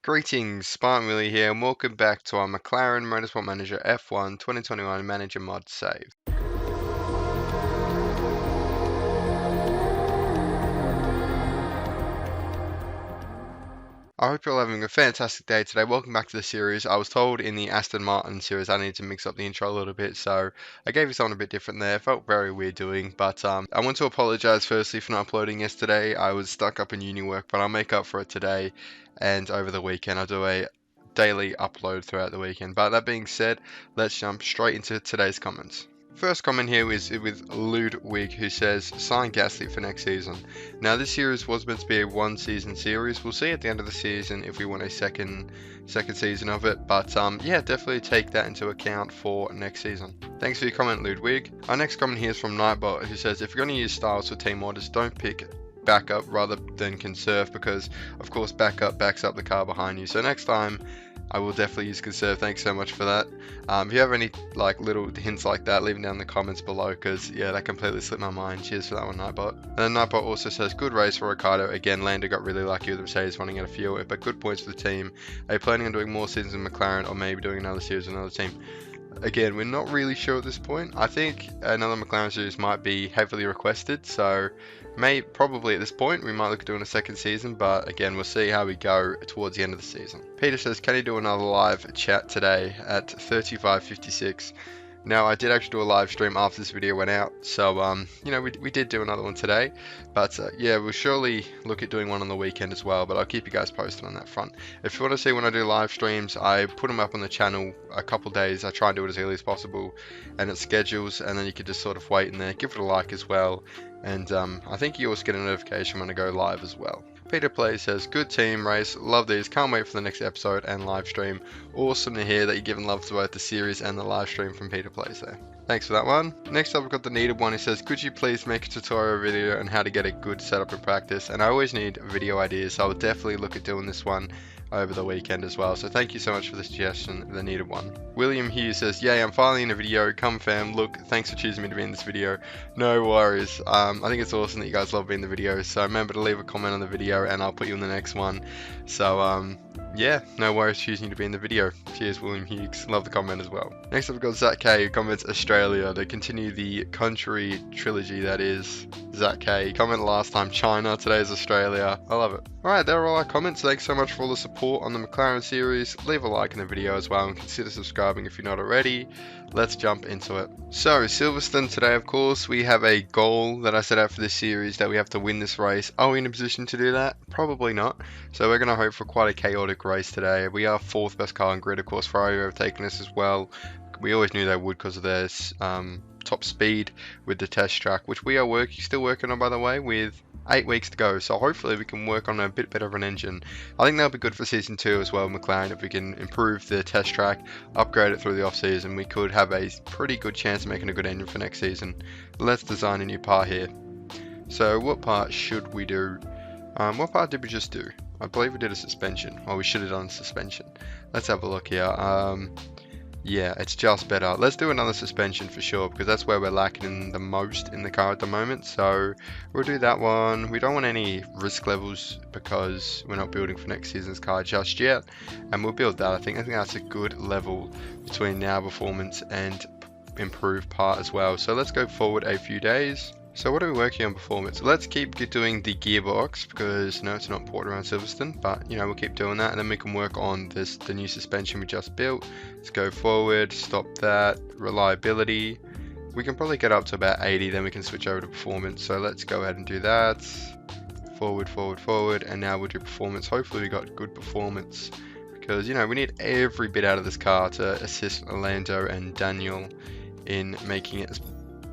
Greetings, Spartan Willie here, and welcome back to our McLaren Motorsport Manager F1 2021 Manager Mod save. I hope you're all having a fantastic day today. Welcome back to the series. I was told in the Aston Martin series I need to mix up the intro a little bit, so I gave you something a bit different there. It felt very weird doing, but I want to apologize firstly for not uploading yesterday. I was stuck up in uni work, but I'll make up for it today and over the weekend. I'll do a daily upload throughout the weekend. But that being said, let's jump straight into today's comments. First comment here is with Ludwig, who says, sign Gasly for next season. Now, this series was meant to be a one-season series. We'll see at the end of the season if we want a second season of it. But yeah, definitely take that into account for next season. Thanks for your comment, Ludwig. Our next comment here is from Nightbot, who says, if you're going to use styles for team orders, don't pick backup rather than conserve, because of course backup backs up the car behind you. So next time I will definitely use conserve. Thanks so much for that. If you have any little hints like that, leave them down in the comments below, because yeah, that completely slipped my mind. Cheers for that one, Nightbot. And then Nightbot also says, good race for Ricardo. Again, Lando got really lucky with the Mercedes running out of fuel, but good points for the team. Are you planning on doing more seasons in McLaren, or maybe doing another series with another team? Again, we're not really sure at this point. I think another McLaren series might be heavily requested, so probably at this point we might look at doing a second season, but again, we'll see how we go towards the end of the season. Peter says, can you do another live chat today at 35:56? Now, I did actually do a live stream after this video went out, so you know, we did do another one today, but yeah, we'll surely look at doing one on the weekend as well, but I'll keep you guys posted on that front. If you want to see when I do live streams, I put them up on the channel a couple days. I try and do it as early as possible, and it schedules, and then you can just sort of wait in there, give it a like as well, and I think you also get a notification when I go live as well. Peter Play says, good team race, love these, can't wait for the next episode and live stream. Awesome to hear that you're giving love to both the series and the live stream from Peter Plays there. Thanks for that one. Next up, we've got the needed one. He says, could you please make a tutorial video on how to get a good setup in practice? And I always need video ideas, so I will definitely look at doing this one over the weekend as well. So thank you so much for the suggestion, the needed one. William Hughes says, yay, I'm finally in a video. Come fam, look, thanks for choosing me to be in this video. No worries. I think it's awesome that you guys love being in the videos. So remember to leave a comment on the video and I'll put you in the next one. So yeah, no worries choosing you to be in the video. Cheers, William Hughes. Love the comment as well. Next up, we've got Zach K, who comments Australia. They continue the country trilogy, that is. Zach K. He commented last time China, today's Australia. I love it. Alright, there are all our comments. Thanks so much for all the support on the McLaren series. Leave a like in the video as well and consider subscribing if you're not already. Let's jump into it. So, Silverstone today, of course, we have a goal that I set out for this series, that we have to win this race. Are we in a position to do that? Probably not. So we're going to hope for quite a chaotic race today. We are 4th best car on grid, of course. Ferrari have taken us as well. We always knew they would because of their top speed with the test track, which we are still working on, by the way, with 8 weeks to go. So hopefully we can work on a bit better of an engine. I think that'll be good for season 2 as well, McLaren. If we can improve the test track, upgrade it through the off season, we could have a pretty good chance of making a good engine for next season. Let's design a new part here. So what part should we do? What part did we just do? I believe we did a suspension, or we should have done suspension. Let's have a look here. Yeah, it's just better. Let's do another suspension for sure, because that's where we're lacking the most in the car at the moment. So we'll do that one. We don't want any risk levels because we're not building for next season's car just yet, and we'll build that. I think that's a good level between now performance and improved part as well. So let's go forward a few days. So what are we working on performance? Let's keep doing the gearbox, because no, it's not important around Silverstone, but you know, we'll keep doing that, and then we can work on the new suspension we just built. Let's go forward, stop that, reliability. We can probably get up to about 80, then we can switch over to performance. So let's go ahead and do that. Forward, forward, forward, and now we'll do performance. Hopefully we got good performance, because you know, we need every bit out of this car to assist Lando and Daniel in making it as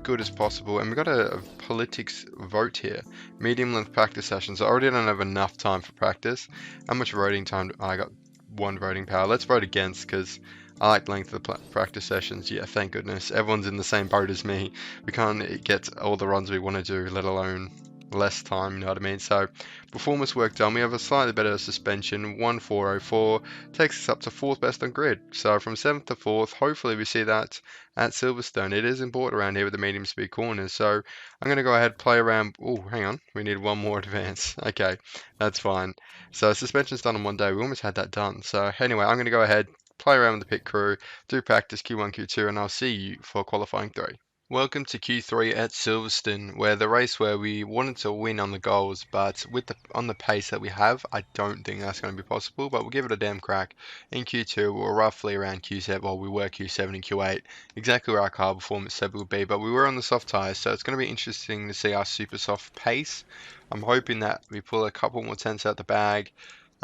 good as possible. And we've got a politics vote here. Medium length practice sessions. I already don't have enough time for practice. How much voting time? I got 1 voting power. Let's vote against, because I like the length of the practice sessions. Yeah, thank goodness. Everyone's in the same boat as me. We can't get all the runs we want to do, let alone less time, you know what I mean? So performance work done, we have a slightly better suspension, 1404, takes us up to 4th best on grid. So from 7th to 4th, hopefully we see that at Silverstone. It is important around here with the medium speed corners. So I'm going to go ahead, play around. Oh, hang on, we need one more advance. Okay, that's fine. So suspension's done in one day. We almost had that done. So anyway, I'm going to go ahead, play around with the pit crew, do practice Q1, Q2, and I'll see you for qualifying 3. Welcome to Q3 at Silverstone, where the race where we wanted to win on the goals, but with on the pace that we have, I don't think that's going to be possible, but we'll give it a damn crack. In Q2, we're roughly around Q7, well, we were Q7 and Q8, exactly where our car performance said we would be, but we were on the soft tyres, so it's going to be interesting to see our super soft pace. I'm hoping that we pull a couple more tenths out the bag,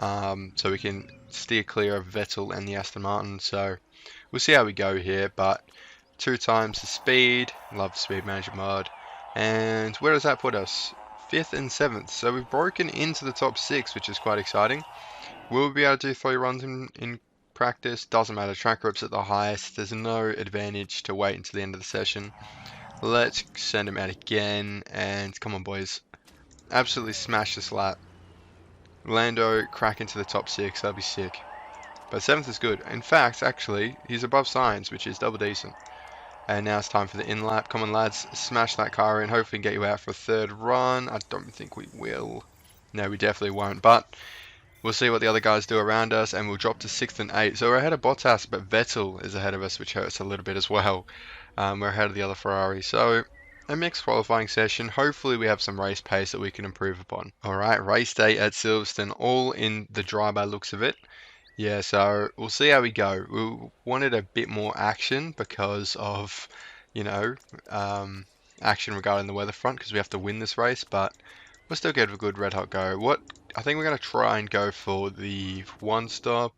so we can steer clear of Vettel and the Aston Martin, so we'll see how we go here, but 2 times the speed, love speed management mod, and where does that put us? 5th and 7th, so we've broken into the top 6, which is quite exciting. Will we be able to do 3 runs in practice? Doesn't matter, track grip's at the highest, there's no advantage to wait until the end of the session. Let's send him out again, and come on boys, absolutely smash this lap. Lando crack into the top 6, that'd be sick. But 7th is good. In fact, actually, he's above Science, which is double decent. And now it's time for the in-lap. Come on, lads, smash that car in. Hopefully get you out for a 3rd run. I don't think we will. No, we definitely won't. But we'll see what the other guys do around us, and we'll drop to 6th and 8th. So we're ahead of Bottas, but Vettel is ahead of us, which hurts a little bit as well. We're ahead of the other Ferrari. So a mixed qualifying session. Hopefully we have some race pace that we can improve upon. Alright, race day at Silverstone. All in the dry by looks of it. Yeah, so we'll see how we go. We wanted a bit more action because of, you know, action regarding the weather front because we have to win this race, but we'll still get a good red hot go. I think we're going to try and go for the 1-stop.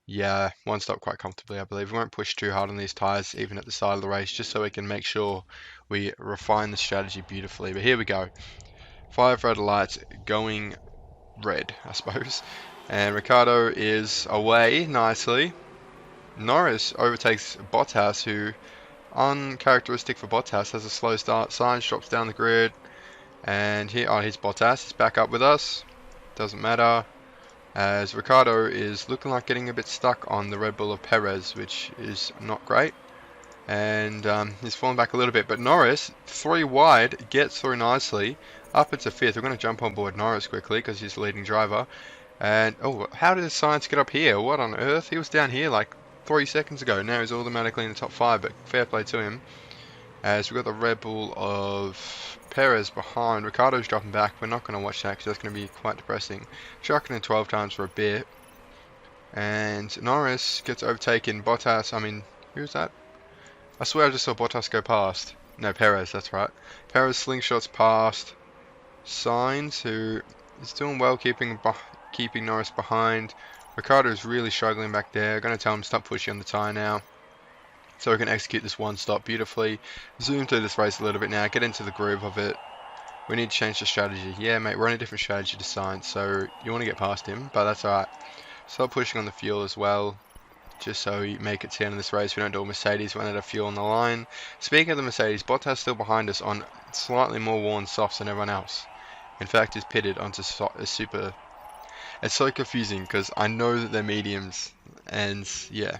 Yeah, 1-stop quite comfortably, I believe. We won't push too hard on these tyres, even at the start of the race, just so we can make sure we refine the strategy beautifully. But here we go. 5 red lights going red, I suppose. And Ricciardo is away nicely. Norris overtakes Bottas, who, uncharacteristic for Bottas, has a slow start. Sainz drops down the grid. And here, here's Bottas. He's back up with us. Doesn't matter. As Ricciardo is looking like getting a bit stuck on the Red Bull of Perez, which is not great. And he's falling back a little bit. But Norris, 3 wide, gets through nicely. Up into 5th. We're going to jump on board Norris quickly because he's the leading driver. And, oh, how did Science get up here? What on earth? He was down here like 3 seconds ago. Now he's automatically in the top 5, but fair play to him. As we've got the Red Bull of Perez behind. Ricciardo's dropping back. We're not going to watch that because that's going to be quite depressing. Chucking in 12 times for a bit. And Norris gets overtaken. Bottas, I mean, who's that? I swear I just saw Bottas go past. No, Perez, that's right. Perez slingshots past Sainz, who is doing well keeping Norris behind. Ricciardo is really struggling back there. Going to tell him stop pushing on the tyre now, so we can execute this 1-stop beautifully. Zoom through this race a little bit now. Get into the groove of it. We need to change the strategy. Yeah, mate, we're on a different strategy to Sainz, so you want to get past him, but that's alright. Stop pushing on the fuel as well, just so we make it to the end of this race. We don't do a Mercedes, we run out of fuel on the line. Speaking of the Mercedes, Bottas still behind us on slightly more worn softs than everyone else. In fact, he's pitted onto a super. It's so confusing because I know that they're mediums, and yeah,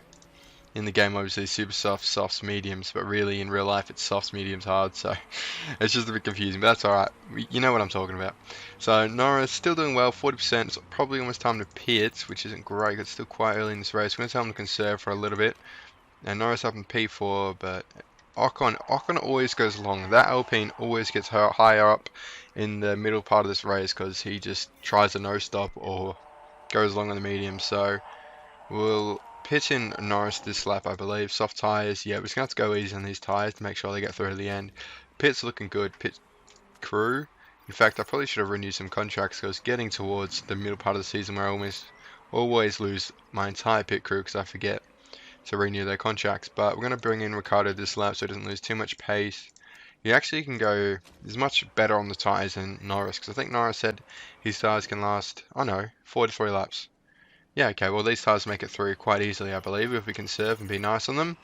in the game obviously super soft, softs, mediums, but really in real life it's softs, mediums, hard, so it's just a bit confusing, but that's alright, you know what I'm talking about. So Norris still doing well, 40%, it's probably almost time to pit, which isn't great, it's still quite early in this race. We're going to tell him to conserve for a little bit, and Norris up in P4, but Ocon always goes long. That Alpine always gets higher up in the middle part of this race because he just tries a no stop or goes long on the medium. So we'll pit in Norris this lap, I believe. Soft tyres. Yeah, we're just going to have to go easy on these tyres to make sure they get through to the end. Pit's looking good. Pit crew. In fact, I probably should have renewed some contracts because getting towards the middle part of the season where I always lose my entire pit crew because I forget to renew their contracts. But we're going to bring in Ricciardo this lap so he doesn't lose too much pace. He actually can go, he's much better on the tyres than Norris, because I think Norris said his tyres can last, oh no, 43 laps. Yeah, okay, well these tyres make it through quite easily, I believe, if we conserve and be nice on them.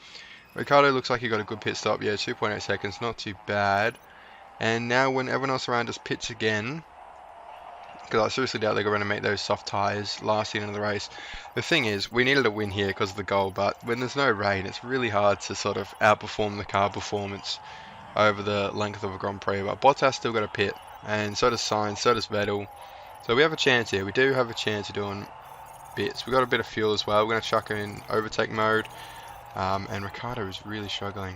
Ricciardo looks like he got a good pit stop, yeah, 2.8 seconds, not too bad. And now when everyone else around us pits again, because I seriously doubt they're going to make those soft tyres last the end of the race. The thing is, we needed a win here because of the goal, but when there's no rain, it's really hard to sort of outperform the car performance over the length of a Grand Prix. But Bottas still got a pit, and so does Sainz, so does Vettel. So we have a chance here. We do have a chance of doing bits. We got a bit of fuel as well. We're going to chuck him in overtake mode, and Ricciardo is really struggling.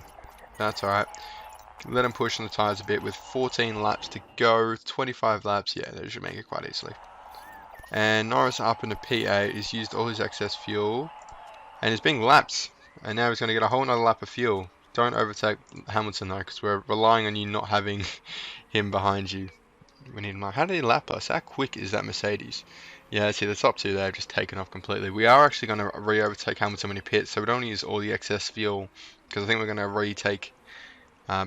That's alright. Let him push on the tyres a bit with 14 laps to go, 25 laps, yeah, they should make it quite easily. And Norris up into P8, he's used all his excess fuel, and he's being lapped, and now he's going to get a whole nother lap of fuel. Don't overtake Hamilton though, because we're relying on you not having him behind you. We need him. How did he lap us? How quick is that Mercedes? Yeah, see the top two there have just taken off completely. We are actually going to re-overtake Hamilton when he pits, so we don't use all the excess fuel, because I think we're going to retake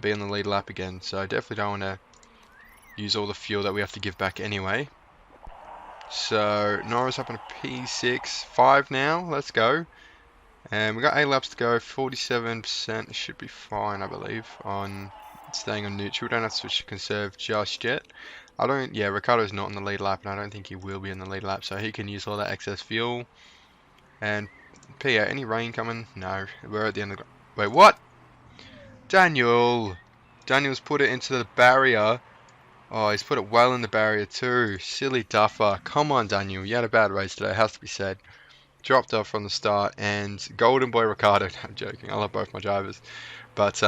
be on the lead lap again, so I definitely don't want to use all the fuel that we have to give back anyway. So Norris up in a P6, 5 now, let's go. And we got 8 laps to go, 47%, should be fine I believe, on staying on neutral. We don't have to switch to conserve just yet. Yeah, Ricciardo's not on the lead lap, and I don't think he will be in the lead lap, so he can use all that excess fuel. And P8, any rain coming? No, we're at the end of the... Wait, what? Daniel's put it into the barrier. Oh, he's put it well in the barrier too. Silly duffer. Come on, Daniel. You had a bad race today, it has to be said. Dropped off from the start, and Golden Boy Ricciardo. I'm joking, I love both my drivers. But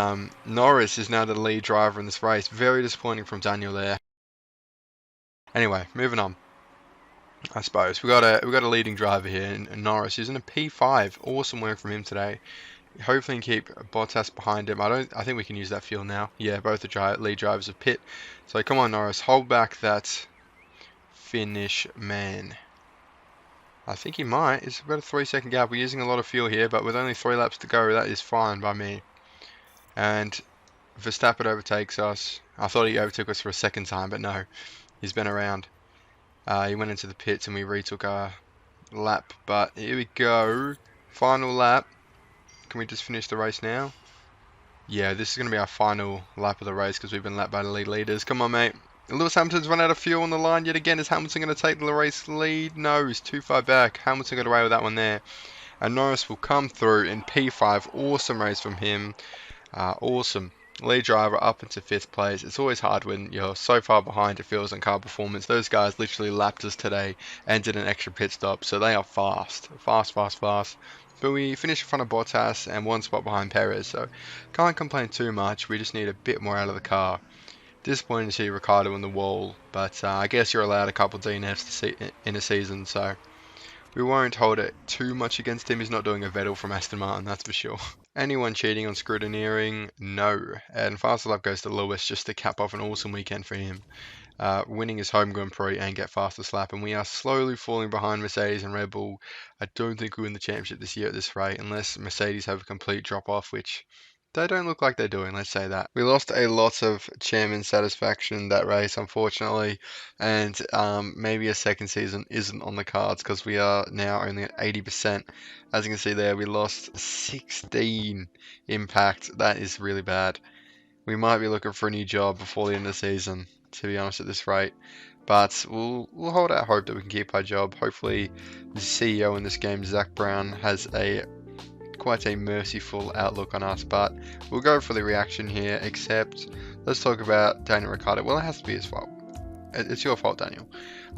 Norris is now the lead driver in this race. Very disappointing from Daniel there. Anyway, moving on. I suppose we got a leading driver here in Norris. He's in a P5. Awesome work from him today. Hopefully keep Bottas behind him. I think we can use that fuel now. Yeah, both the lead drivers have pit. So come on, Norris, hold back that finish, man. I think he might. It's about a 3-second gap. We're using a lot of fuel here, but with only 3 laps to go, that is fine by me. And Verstappen overtakes us. I thought he overtook us for a second time, but no, he's been around. He went into the pits and we retook our lap. But here we go, final lap. Can we just finish the race now? Yeah, this is going to be our final lap of the race because we've been lapped by the lead leaders. Come on, mate. Lewis Hamilton's run out of fuel on the line yet again. Is Hamilton going to take the race lead? No, he's too far back. Hamilton got away with that one there. And Norris will come through in P5. Awesome race from him. Awesome. Lead driver up into 5th place. It's always hard when you're so far behind, it feels, on car performance. Those guys literally lapped us today and did an extra pit stop, so they are fast. Fast. But we finished in front of Bottas and 1 spot behind Perez, so can't complain too much. We just need a bit more out of the car. Disappointing to see Ricciardo on the wall, but I guess you're allowed a couple DNFs in a season, so we won't hold it too much against him. He's not doing a Vettel from Aston Martin, that's for sure. Anyone cheating on scrutineering? No. And faster lap goes to Lewis just to cap off an awesome weekend for him. Winning his home Grand Prix and get fastest lap, and we are slowly falling behind Mercedes and Red Bull. I don't think we win the championship this year at this rate unless Mercedes have a complete drop off, which they don't look like they're doing, let's say that. We lost a lot of chairman satisfaction in that race, unfortunately, and maybe a second season isn't on the cards because we are now only at 80%. As you can see there, we lost 16 impact. That is really bad. We might be looking for a new job before the end of the season, to be honest, at this rate. But we'll hold out hope that we can keep our job. Hopefully the CEO in this game, Zach Brown, has quite a merciful outlook on us. But we'll go for the reaction here, except let's talk about Daniel Ricciardo. Well, it has to be his fault. It's your fault, Daniel.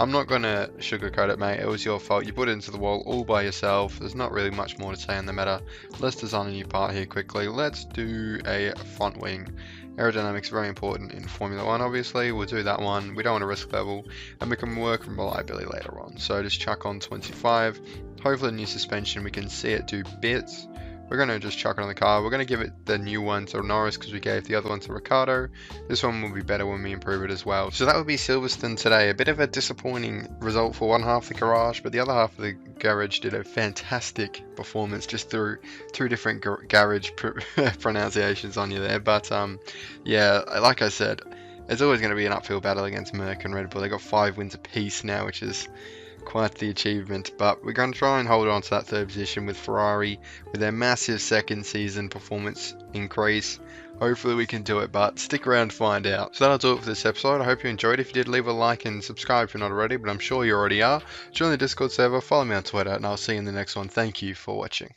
I'm not going to sugarcoat it, mate. It was your fault. You put it into the wall all by yourself. There's not really much more to say on the matter. Let's design a new part here quickly. Let's do a front wing. Aerodynamics very important in Formula 1, obviously. We'll do that one. We don't want a risk level, and we can work on reliability later on. So just chuck on 25. Hopefully the new suspension, we can see it do bits. We're going to just chuck it on the car. We're going to give it the new one to Norris because we gave the other one to Ricciardo. This one will be better when we improve it as well. So that would be Silverstone today. A bit of a disappointing result for one half of the garage, but the other half of the garage did a fantastic performance. Just threw 2 different garage pronunciations on you there. But yeah, like I said, it's always going to be an uphill battle against Merc and Red Bull. They got 5 wins apiece now, which is quite the achievement. But we're going to try and hold on to that third position with Ferrari with their massive second season performance increase. Hopefully we can do it, but stick around to find out. So that'll do it for this episode. I hope you enjoyed. If you did, leave a like and subscribe if you're not already, but I'm sure you already are. Join the Discord server, follow me on Twitter, and I'll see you in the next one. Thank you for watching.